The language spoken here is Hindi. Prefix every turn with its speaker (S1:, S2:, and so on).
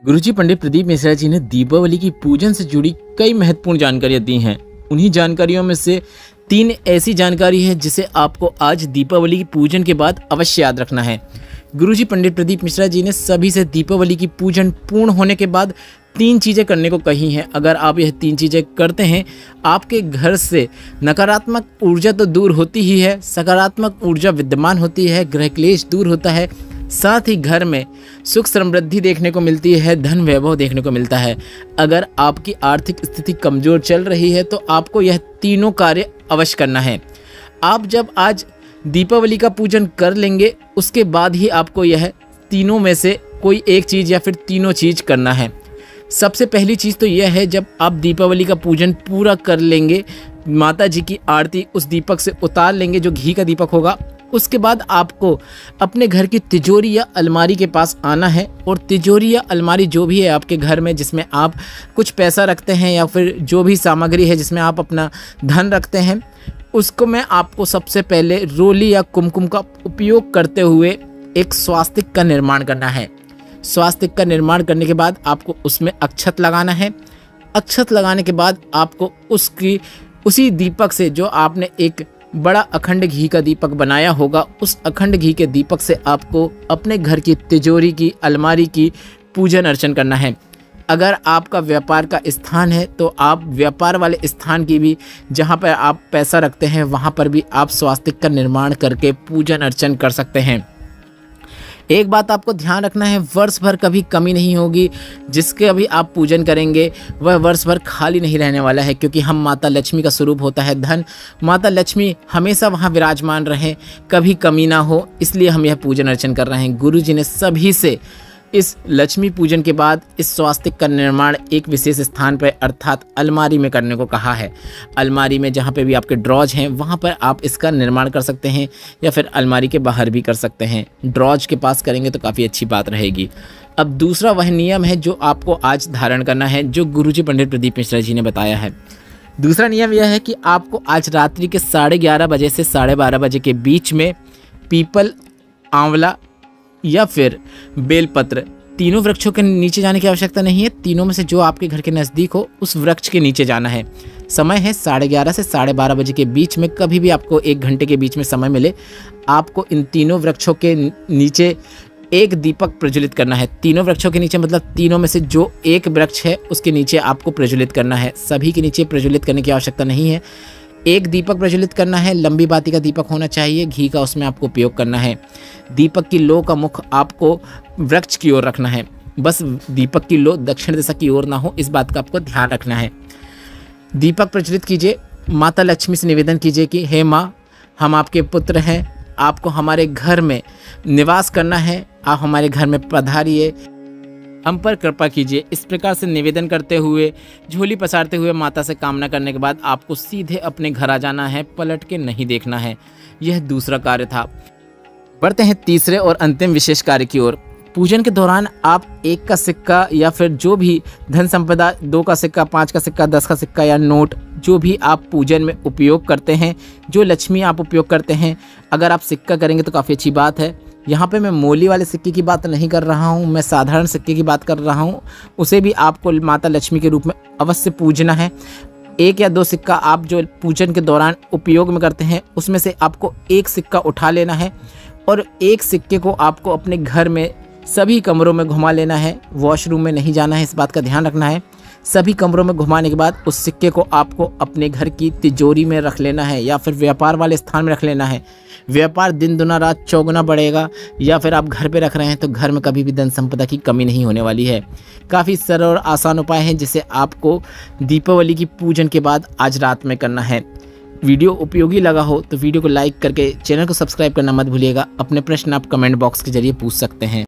S1: गुरुजी पंडित प्रदीप मिश्रा जी ने दीपावली की पूजन से जुड़ी कई महत्वपूर्ण जानकारियां दी हैं। उन्हीं जानकारियों में से 3 ऐसी जानकारी है जिसे आपको आज दीपावली की पूजन के बाद अवश्य याद रखना है। गुरुजी पंडित प्रदीप मिश्रा जी ने सभी से दीपावली की पूजन पूर्ण होने के बाद 3 चीज़ें करने को कही हैं। अगर आप यह 3 चीज़ें करते हैं, आपके घर से नकारात्मक ऊर्जा तो दूर होती ही है, सकारात्मक ऊर्जा विद्यमान होती है, ग्रह क्लेश दूर होता है, साथ ही घर में सुख समृद्धि देखने को मिलती है, धन वैभव देखने को मिलता है। अगर आपकी आर्थिक स्थिति कमज़ोर चल रही है तो आपको यह तीनों कार्य अवश्य करना है। आप जब आज दीपावली का पूजन कर लेंगे, उसके बाद ही आपको यह तीनों में से कोई एक चीज़ या फिर तीनों चीज़ करना है। सबसे पहली चीज़ तो यह है, जब आप दीपावली का पूजन पूरा कर लेंगे, माता जी की आरती उस दीपक से उतार लेंगे जो घी का दीपक होगा, उसके बाद आपको अपने घर की तिजोरी या अलमारी के पास आना है। और तिजोरी या अलमारी जो भी है आपके घर में, जिसमें आप कुछ पैसा रखते हैं या फिर जो भी सामग्री है जिसमें आप अपना धन रखते हैं, उसको में आपको सबसे पहले रोली या कुमकुम का उपयोग करते हुए एक स्वास्तिक का निर्माण करना है। स्वास्तिक का निर्माण करने के बाद आपको उसमें अक्षत लगाना है। अक्षत लगाने के बाद आपको उसी दीपक से, जो आपने एक बड़ा अखंड घी का दीपक बनाया होगा, उस अखंड घी के दीपक से आपको अपने घर की तिजोरी की, अलमारी की पूजन अर्चन करना है। अगर आपका व्यापार का स्थान है तो आप व्यापार वाले स्थान की भी, जहां पर आप पैसा रखते हैं, वहां पर भी आप स्वास्तिक का निर्माण करके पूजन अर्चन कर सकते हैं। एक बात आपको ध्यान रखना है, वर्ष भर कभी कमी नहीं होगी। जिसके अभी आप पूजन करेंगे वह वर्ष भर खाली नहीं रहने वाला है, क्योंकि हम माता लक्ष्मी का स्वरूप होता है धन। माता लक्ष्मी हमेशा वहाँ विराजमान रहे, कभी कमी ना हो, इसलिए हम यह पूजन अर्चन कर रहे हैं। गुरु जी ने सभी से इस लक्ष्मी पूजन के बाद इस स्वास्तिक का निर्माण एक विशेष स्थान पर, अर्थात अलमारी में करने को कहा है। अलमारी में जहाँ पे भी आपके ड्रॉज हैं वहाँ पर आप इसका निर्माण कर सकते हैं, या फिर अलमारी के बाहर भी कर सकते हैं। ड्रॉज के पास करेंगे तो काफ़ी अच्छी बात रहेगी। अब दूसरा वह नियम है जो आपको आज धारण करना है, जो गुरुजी पंडित प्रदीप मिश्रा जी ने बताया है। दूसरा नियम यह है कि आपको आज रात्रि के 11:30 बजे से 12:30 बजे के बीच में पीपल, आंवला या फिर बेलपत्र, तीनों वृक्षों के नीचे जाने की आवश्यकता नहीं है। तीनों में से जो आपके घर के नज़दीक हो उस वृक्ष के नीचे जाना है। समय है 11:30 से 12:30 बजे के बीच में, कभी भी आपको 1 घंटे के बीच में समय मिले, आपको इन तीनों वृक्षों के नीचे एक दीपक प्रज्वलित करना है। तीनों वृक्षों के नीचे मतलब तीनों में से जो एक वृक्ष है उसके नीचे आपको प्रज्वलित करना है। सभी के नीचे प्रज्वलित करने की आवश्यकता नहीं है। एक दीपक प्रज्वलित करना है, लंबी बाती का दीपक होना चाहिए, घी का उसमें आपको उपयोग करना है। दीपक की लो का मुख आपको वृक्ष की ओर रखना है, बस दीपक की लो दक्षिण दिशा की ओर ना हो, इस बात का आपको ध्यान रखना है। दीपक प्रज्वलित कीजिए, माता लक्ष्मी से निवेदन कीजिए कि हे माँ, हम आपके पुत्र हैं, आपको हमारे घर में निवास करना है, आप हमारे घर में पधारिए, हम पर कृपा कीजिए। इस प्रकार से निवेदन करते हुए, झोली पसारते हुए माता से कामना करने के बाद आपको सीधे अपने घर आ जाना है, पलट के नहीं देखना है। यह दूसरा कार्य था। बढ़ते हैं तीसरे और अंतिम विशेष कार्य की ओर। पूजन के दौरान आप 1 का सिक्का या फिर जो भी धन संपदा, 2 का सिक्का, 5 का सिक्का, 10 का सिक्का या नोट, जो भी आप पूजन में उपयोग करते हैं, जो लक्ष्मी आप उपयोग करते हैं, अगर आप सिक्का करेंगे तो काफ़ी अच्छी बात है। यहाँ पे मैं मोली वाले सिक्के की बात नहीं कर रहा हूँ, मैं साधारण सिक्के की बात कर रहा हूँ। उसे भी आपको माता लक्ष्मी के रूप में अवश्य पूजना है। 1 या 2 सिक्का आप जो पूजन के दौरान उपयोग में करते हैं, उसमें से आपको 1 सिक्का उठा लेना है और 1 सिक्के को आपको अपने घर में सभी कमरों में घुमा लेना है। वॉशरूम में नहीं जाना है, इस बात का ध्यान रखना है। सभी कमरों में घुमाने के बाद उस सिक्के को आपको अपने घर की तिजोरी में रख लेना है, या फिर व्यापार वाले स्थान में रख लेना है। व्यापार दिन दुना रात चौगुना बढ़ेगा। या फिर आप घर पे रख रहे हैं तो घर में कभी भी धन संपदा की कमी नहीं होने वाली है। काफ़ी सरल और आसान उपाय हैं जिसे आपको दीपावली की पूजन के बाद आज रात में करना है। वीडियो उपयोगी लगा हो तो वीडियो को लाइक करके चैनल को सब्सक्राइब करना मत भूलिएगा। अपने प्रश्न आप कमेंट बॉक्स के जरिए पूछ सकते हैं।